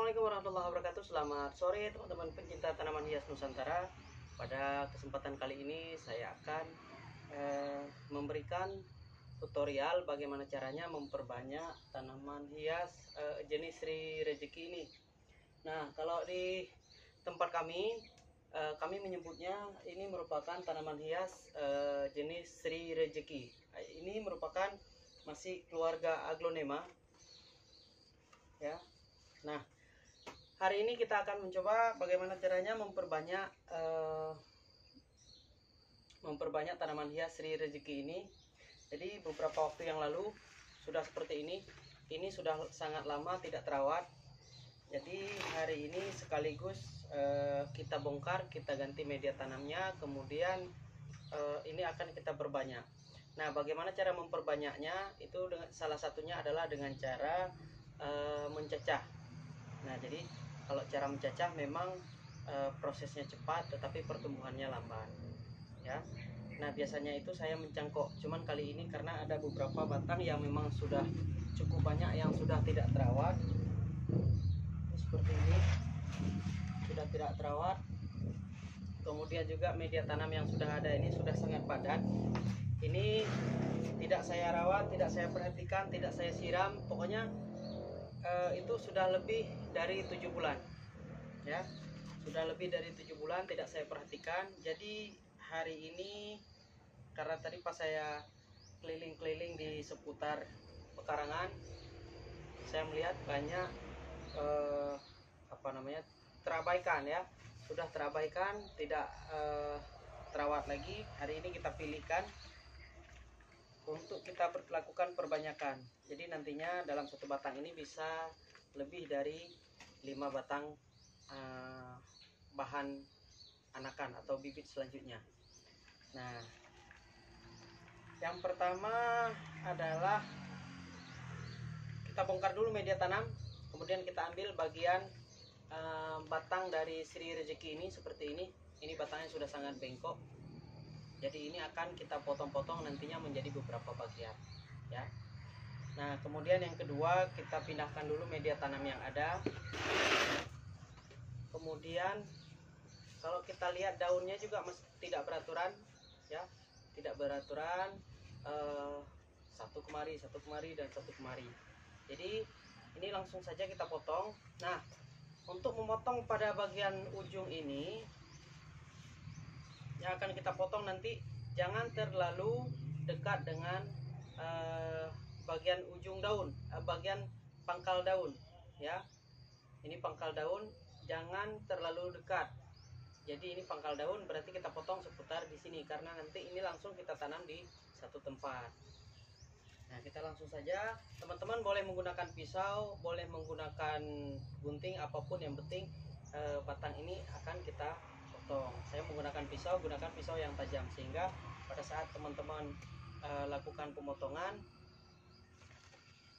Assalamualaikum warahmatullahi wabarakatuh. Selamat sore teman-teman pencinta tanaman hias Nusantara. Pada kesempatan kali ini saya akan memberikan tutorial bagaimana caranya memperbanyak tanaman hias jenis Sri Rezeki ini. Nah, kalau di tempat kami menyebutnya ini merupakan tanaman hias jenis Sri Rezeki. Ini merupakan masih keluarga Aglonema ya. Nah, hari ini kita akan mencoba bagaimana caranya memperbanyak tanaman hias Sri Rezeki ini. Jadi beberapa waktu yang lalu sudah seperti ini. Ini sudah sangat lama tidak terawat. Jadi hari ini sekaligus kita bongkar, kita ganti media tanamnya, kemudian ini akan kita perbanyak. Nah, bagaimana cara memperbanyaknya? Itu salah satunya adalah dengan cara mencecah. Nah, jadi kalau cara mencacah memang prosesnya cepat tetapi pertumbuhannya lambat ya. Nah, biasanya itu saya mencangkok, cuman kali ini karena ada beberapa batang yang memang sudah cukup banyak yang sudah tidak terawat. Ini seperti ini sudah tidak terawat. Kemudian juga media tanam yang sudah ada ini sudah sangat padat. Ini tidak saya rawat, tidak saya perhatikan, tidak saya siram, pokoknya itu sudah lebih dari 7 bulan ya, sudah lebih dari 7 bulan tidak saya perhatikan. Jadi hari ini karena tadi pas saya keliling-keliling di seputar pekarangan, saya melihat banyak terabaikan ya, sudah terabaikan, tidak terawat lagi. Hari ini kita pilihkan untuk kita lakukan perbanyakan. Jadi nantinya dalam satu batang ini bisa lebih dari 5 batang bahan anakan atau bibit selanjutnya. Nah, yang pertama adalah kita bongkar dulu media tanam, kemudian kita ambil bagian batang dari Sri Rezeki ini seperti ini. Ini batangnya sudah sangat bengkok. Jadi ini akan kita potong-potong nantinya menjadi beberapa bagian ya. Nah, kemudian yang kedua kita pindahkan dulu media tanam yang ada. Kemudian kalau kita lihat daunnya juga tidak beraturan ya, tidak beraturan, satu kemari dan satu kemari. Jadi ini langsung saja kita potong. Nah, untuk memotong pada bagian ujung ini yang akan kita potong nanti, jangan terlalu dekat dengan bagian ujung daun, bagian pangkal daun ya. Ini pangkal daun, jangan terlalu dekat. Jadi ini pangkal daun, berarti kita potong seputar di sini karena nanti ini langsung kita tanam di satu tempat. Nah, kita langsung saja, teman-teman boleh menggunakan pisau, boleh menggunakan gunting, apapun yang penting batang ini akan kita potong. Saya menggunakan pisau, gunakan pisau yang tajam sehingga pada saat teman-teman lakukan pemotongan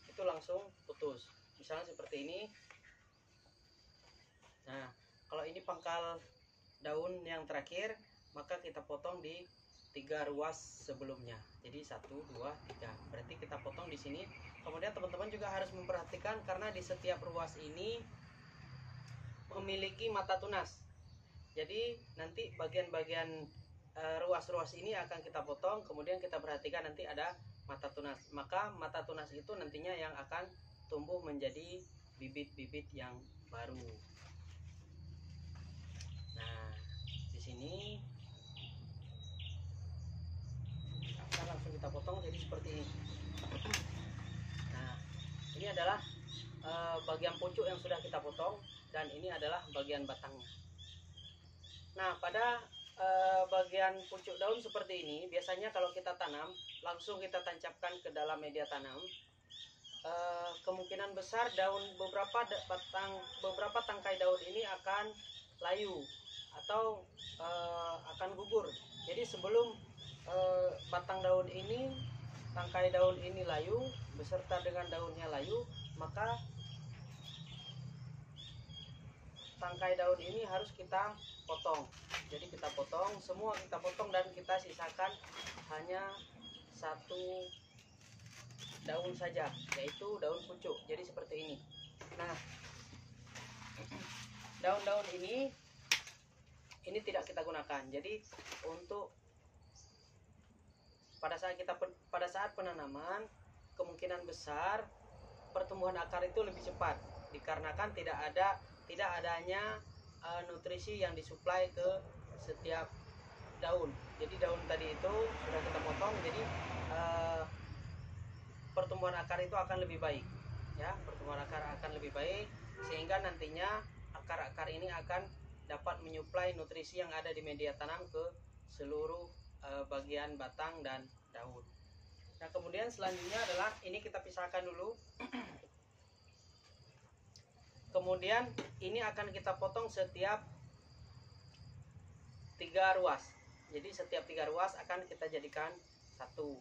itu langsung putus. Misalnya seperti ini. Nah, kalau ini pangkal daun yang terakhir, maka kita potong di 3 ruas sebelumnya. Jadi 1, 2, 3. Berarti kita potong di sini. Kemudian teman-teman juga harus memperhatikan karena di setiap ruas ini memiliki mata tunas. Jadi nanti bagian-bagian ruas-ruas ini akan kita potong, kemudian kita perhatikan nanti ada mata tunas. Maka mata tunas itu nantinya yang akan tumbuh menjadi bibit-bibit yang baru. Nah, di sini akan langsung kita potong jadi seperti ini. Nah, ini adalah bagian pucuk yang sudah kita potong dan ini adalah bagian batangnya. Nah, pada bagian pucuk daun seperti ini biasanya kalau kita tanam langsung kita tancapkan ke dalam media tanam, kemungkinan besar daun beberapa tangkai daun ini akan layu atau akan gugur. Jadi sebelum batang daun ini, tangkai daun ini layu beserta dengan daunnya layu, maka tangkai daun ini harus kita potong. Jadi kita potong, semua kita potong dan kita sisakan hanya satu daun saja, yaitu daun pucuk. Jadi seperti ini. Nah, daun-daun ini tidak kita gunakan. Jadi untuk pada saat penanaman kemungkinan besar pertumbuhan akar itu lebih cepat dikarenakan tidak adanya nutrisi yang disuplai ke setiap daun. Jadi daun tadi itu sudah kita potong, jadi pertumbuhan akar itu akan lebih baik, ya. Pertumbuhan akar akan lebih baik sehingga nantinya akar-akar ini akan dapat menyuplai nutrisi yang ada di media tanam ke seluruh bagian batang dan daun. Nah, kemudian selanjutnya adalah ini kita pisahkan dulu. Kemudian ini akan kita potong setiap 3 ruas. Jadi setiap 3 ruas akan kita jadikan satu,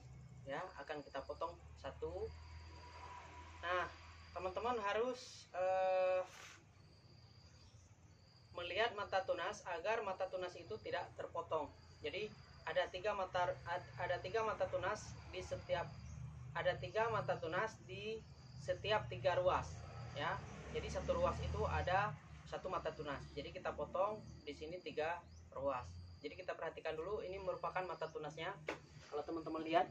ya, akan kita potong satu. Nah, teman-teman harus melihat mata tunas agar mata tunas itu tidak terpotong. Jadi ada tiga mata tunas di setiap 3 ruas, ya. Jadi satu ruas itu ada satu mata tunas. Jadi kita potong di sini 3 ruas. Jadi kita perhatikan dulu, ini merupakan mata tunasnya. Kalau teman-teman lihat,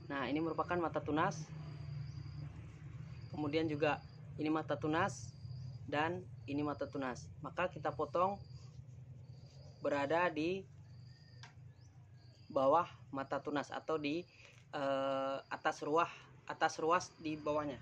nah ini merupakan mata tunas. Kemudian juga ini mata tunas dan ini mata tunas. Maka kita potong berada di bawah mata tunas atau di atas ruas di bawahnya.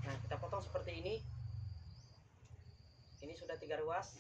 Nah, kita potong seperti ini. Ini sudah 3 ruas.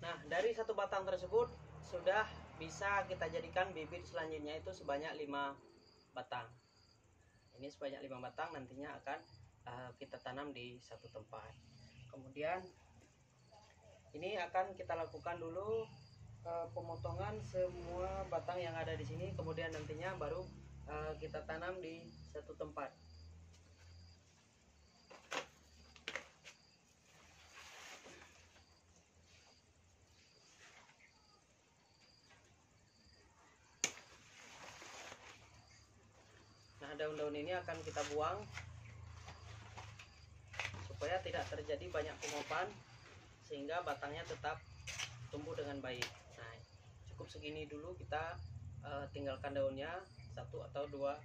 Nah, dari satu batang tersebut sudah bisa kita jadikan bibit selanjutnya itu sebanyak 5 batang. Ini sebanyak 5 batang nantinya akan kita tanam di satu tempat. Kemudian ini akan kita lakukan dulu pemotongan semua batang yang ada di sini, kemudian nantinya baru kita tanam di satu tempat. Nah, daun-daun ini akan kita buang supaya tidak terjadi banyak pengopan sehingga batangnya tetap tumbuh dengan baik. Nah, cukup segini dulu, kita tinggalkan daunnya 1 atau 2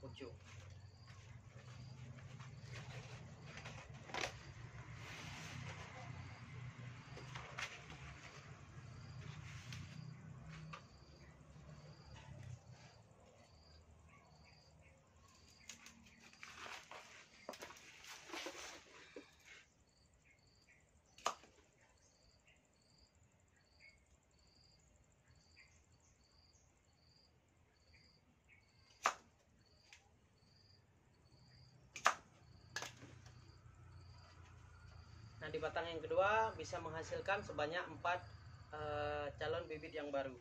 pucuk. Nah, di batang yang kedua bisa menghasilkan sebanyak 4 calon bibit yang baru.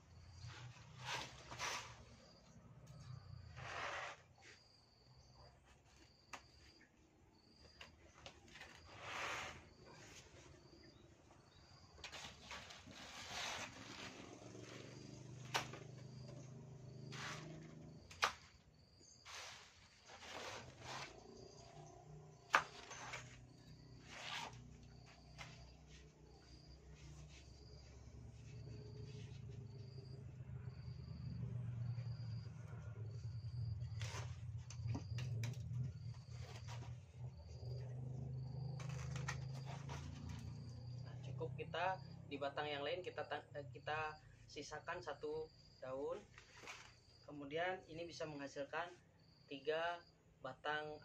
Kita di batang yang lain kita sisakan 1 daun. Kemudian ini bisa menghasilkan 3 batang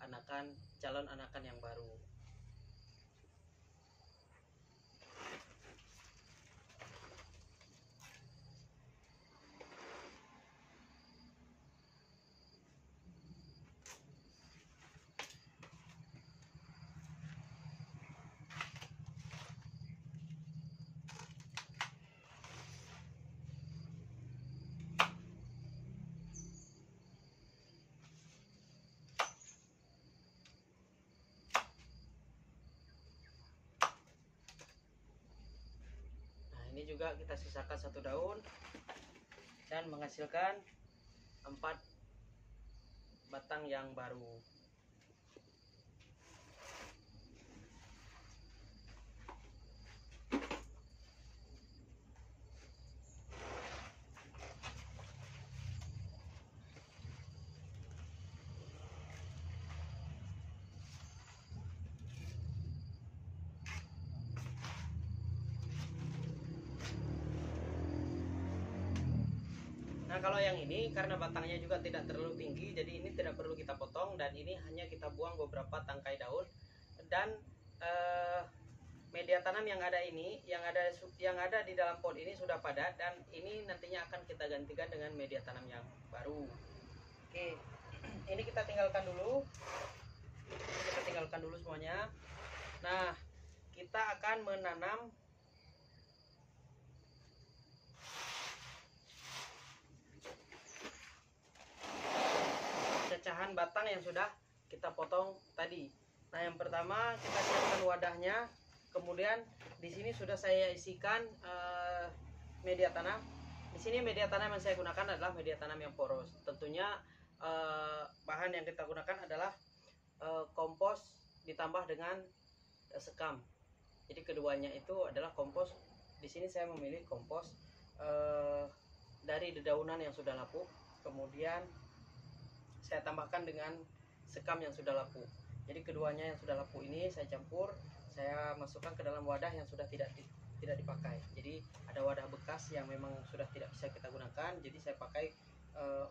calon anakan yang baru. juga kita sisakan 1 daun dan menghasilkan 4 batang yang baru. Nah, kalau yang ini karena batangnya juga tidak terlalu tinggi, jadi ini tidak perlu kita potong, dan ini hanya kita buang beberapa tangkai daun. Dan media tanam yang ada ini, yang ada di dalam pot ini sudah padat, dan ini nantinya akan kita gantikan dengan media tanam yang baru. Oke, ini kita tinggalkan dulu. Kita tinggalkan dulu semuanya. Nah, kita akan menanam cacahan batang yang sudah kita potong tadi. Nah, yang pertama kita siapkan wadahnya. Kemudian di sini sudah saya isikan media tanam. Di sini media tanam yang saya gunakan adalah media tanam yang poros. Tentunya bahan yang kita gunakan adalah kompos ditambah dengan sekam. Jadi keduanya itu adalah kompos. Di sini saya memilih kompos dari dedaunan yang sudah lapuk. Kemudian saya tambahkan dengan sekam yang sudah lapuk. Jadi keduanya yang sudah lapuk ini saya campur, saya masukkan ke dalam wadah yang sudah tidak dipakai. Jadi ada wadah bekas yang memang sudah tidak bisa kita gunakan. Jadi saya pakai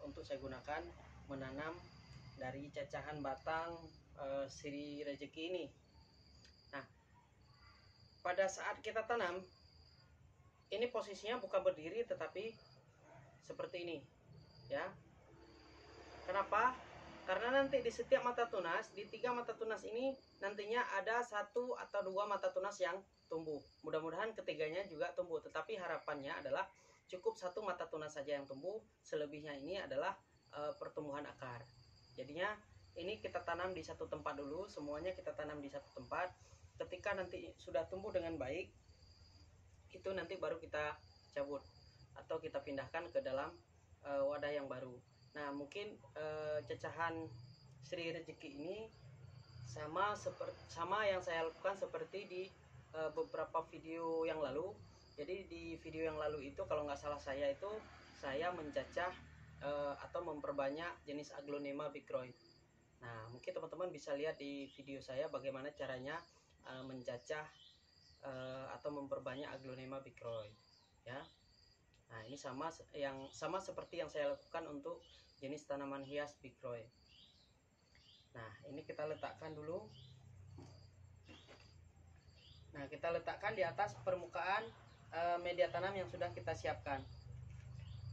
untuk saya gunakan menanam dari cacahan batang Sri Rezeki ini. Nah, pada saat kita tanam, ini posisinya bukan berdiri tetapi seperti ini, ya. Kenapa? Karena nanti di setiap mata tunas, di 3 mata tunas ini nantinya ada 1 atau 2 mata tunas yang tumbuh. Mudah-mudahan ketiganya juga tumbuh, tetapi harapannya adalah cukup 1 mata tunas saja yang tumbuh. Selebihnya ini adalah pertumbuhan akar. Jadinya ini kita tanam di satu tempat dulu, semuanya kita tanam di satu tempat. Ketika nanti sudah tumbuh dengan baik, itu nanti baru kita cabut atau kita pindahkan ke dalam wadah yang baru. Nah, mungkin cacahan Sri Rezeki ini sama yang saya lakukan seperti di beberapa video yang lalu. Jadi di video yang lalu itu kalau nggak salah saya mencacah atau memperbanyak jenis Aglonema Bicroy. Nah, mungkin teman-teman bisa lihat di video saya bagaimana caranya mencacah atau memperbanyak Aglonema Bicroy, ya. Nah, ini sama seperti yang saya lakukan untuk jenis tanaman hias Bicroy. Nah, ini kita letakkan dulu. Nah, kita letakkan di atas permukaan media tanam yang sudah kita siapkan.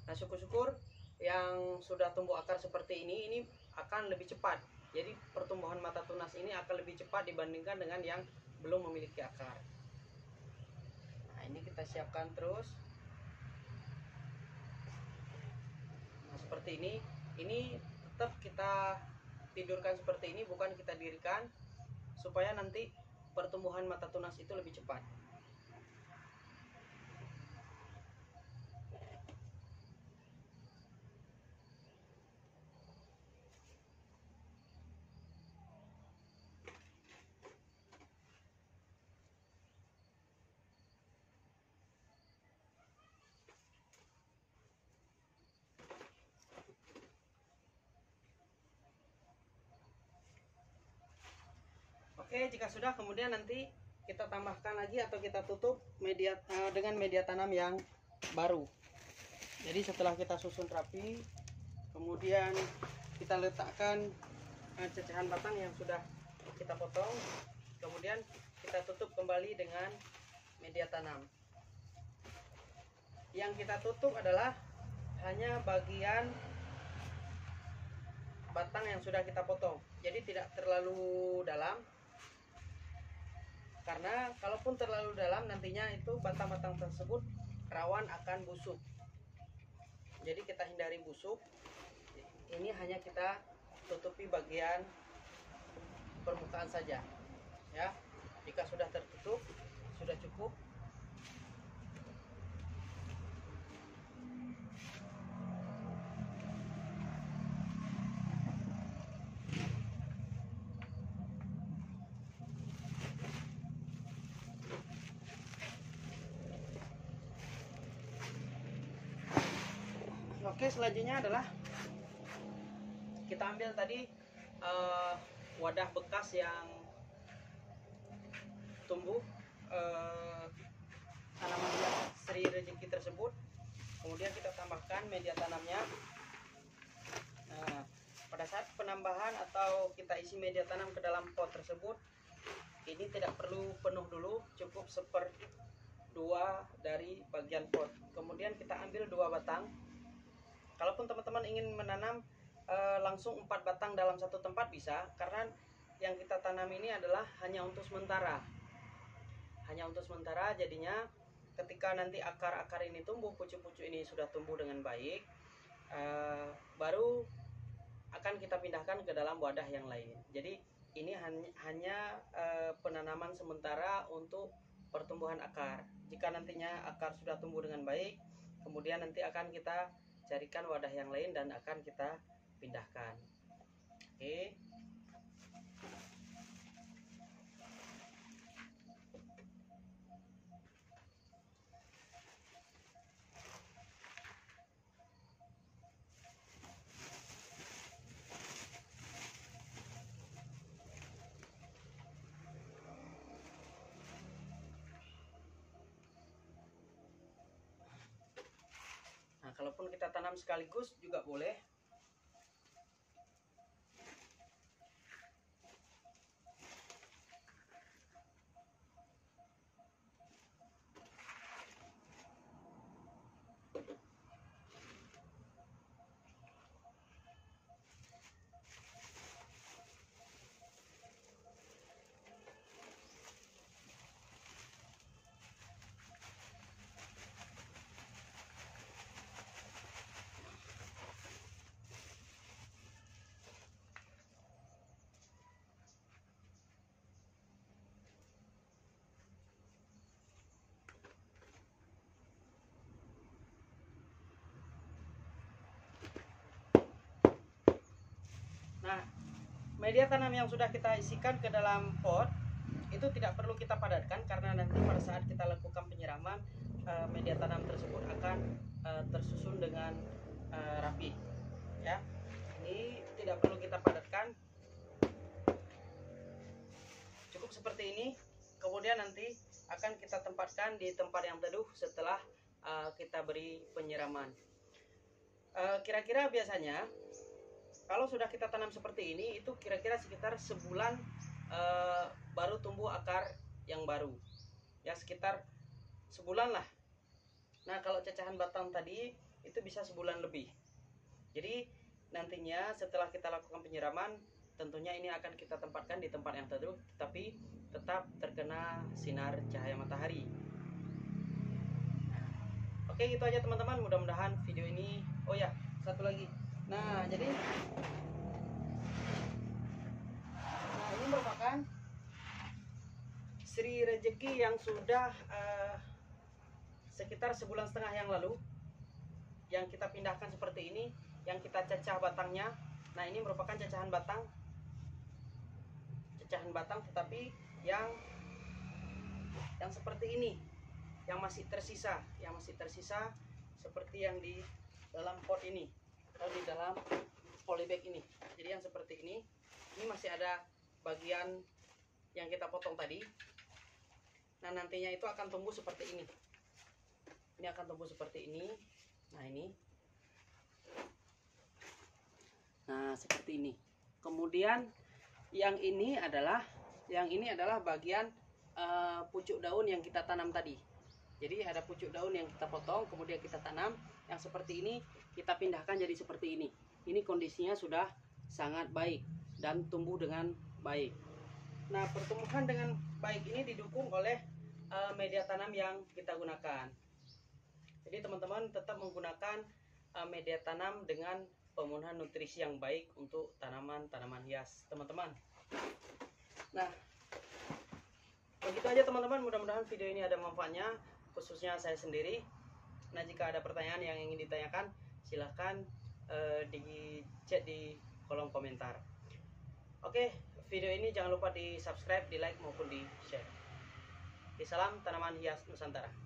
Nah, syukur-syukur yang sudah tumbuh akar seperti ini akan lebih cepat. Jadi pertumbuhan mata tunas ini akan lebih cepat dibandingkan dengan yang belum memiliki akar. Nah, ini kita siapkan terus. Nah, seperti ini tetap kita tidurkan seperti ini, bukan kita dirikan, supaya nanti pertumbuhan mata tunas itu lebih cepat. Oke, jika sudah, kemudian nanti kita tambahkan lagi atau kita tutup dengan media tanam yang baru. Jadi setelah kita susun rapi, kemudian kita letakkan cacahan batang yang sudah kita potong, kemudian kita tutup kembali dengan media tanam. Yang kita tutup adalah hanya bagian batang yang sudah kita potong, jadi tidak terlalu dalam. Karena kalaupun terlalu dalam, nantinya itu batang-batang tersebut rawan akan busuk. Jadi kita hindari busuk. Ini hanya kita tutupi bagian permukaan saja, ya. Jika sudah tertutup, sudah cukup. Oke, selanjutnya adalah kita ambil tadi wadah bekas yang tumbuh tanaman hias Sri Rezeki tersebut. Kemudian kita tambahkan media tanamnya. Nah, pada saat penambahan atau kita isi media tanam ke dalam pot tersebut, ini tidak perlu penuh dulu, cukup 1/2 dari bagian pot. Kemudian kita ambil 2 batang. Kalaupun teman-teman ingin menanam langsung 4 batang dalam satu tempat bisa, karena yang kita tanam ini adalah hanya untuk sementara. Jadinya ketika nanti akar-akar ini tumbuh, pucuk-pucuk ini sudah tumbuh dengan baik, baru akan kita pindahkan ke dalam wadah yang lain. Jadi ini hanya penanaman sementara untuk pertumbuhan akar. Jika nantinya akar sudah tumbuh dengan baik, kemudian nanti akan kita carikan wadah yang lain dan akan kita pindahkan. Oke. Nah, kalaupun kita tanam sekaligus juga boleh. Nah, media tanam yang sudah kita isikan ke dalam pot itu tidak perlu kita padatkan, karena nanti pada saat kita lakukan penyiraman, media tanam tersebut akan tersusun dengan rapi. Ya, ini tidak perlu kita padatkan, cukup seperti ini. Kemudian nanti akan kita tempatkan di tempat yang teduh setelah kita beri penyiraman. Kira-kira biasanya kalau sudah kita tanam seperti ini, itu kira-kira sekitar sebulan baru tumbuh akar yang baru. Ya, sekitar sebulan lah. Nah, kalau cacahan batang tadi itu bisa sebulan lebih. Jadi nantinya setelah kita lakukan penyiraman, tentunya ini akan kita tempatkan di tempat yang teduh, tetapi tetap terkena sinar cahaya matahari. Oke, gitu aja teman-teman. Mudah-mudahan video ini. Oh ya, satu lagi. Nah, jadi ini merupakan Sri Rezeki yang sudah sekitar sebulan setengah yang lalu, yang kita pindahkan seperti ini, yang kita cacah batangnya. Nah, ini merupakan cacahan batang tetapi yang seperti ini, yang masih tersisa seperti yang di dalam pot ini atau di dalam polybag ini. Jadi yang seperti ini masih ada bagian yang kita potong tadi. Nah, nantinya itu akan tumbuh seperti ini. Ini akan tumbuh seperti ini. Nah, ini. Nah, seperti ini. Kemudian yang ini adalah bagian pucuk daun yang kita tanam tadi. Jadi ada pucuk daun yang kita potong, kemudian kita tanam. Yang seperti ini kita pindahkan jadi seperti ini. Ini kondisinya sudah sangat baik dan tumbuh dengan baik. Nah, pertumbuhan dengan baik ini didukung oleh media tanam yang kita gunakan. Jadi teman-teman tetap menggunakan media tanam dengan pemenuhan nutrisi yang baik untuk tanaman-tanaman hias teman-teman. Nah, begitu aja teman-teman. Mudah-mudahan video ini ada manfaatnya, khususnya saya sendiri. Nah, jika ada pertanyaan yang ingin ditanyakan, silahkan di chat di kolom komentar. Oke, video ini jangan lupa di subscribe, di like maupun di share. Salam tanaman hias Nusantara.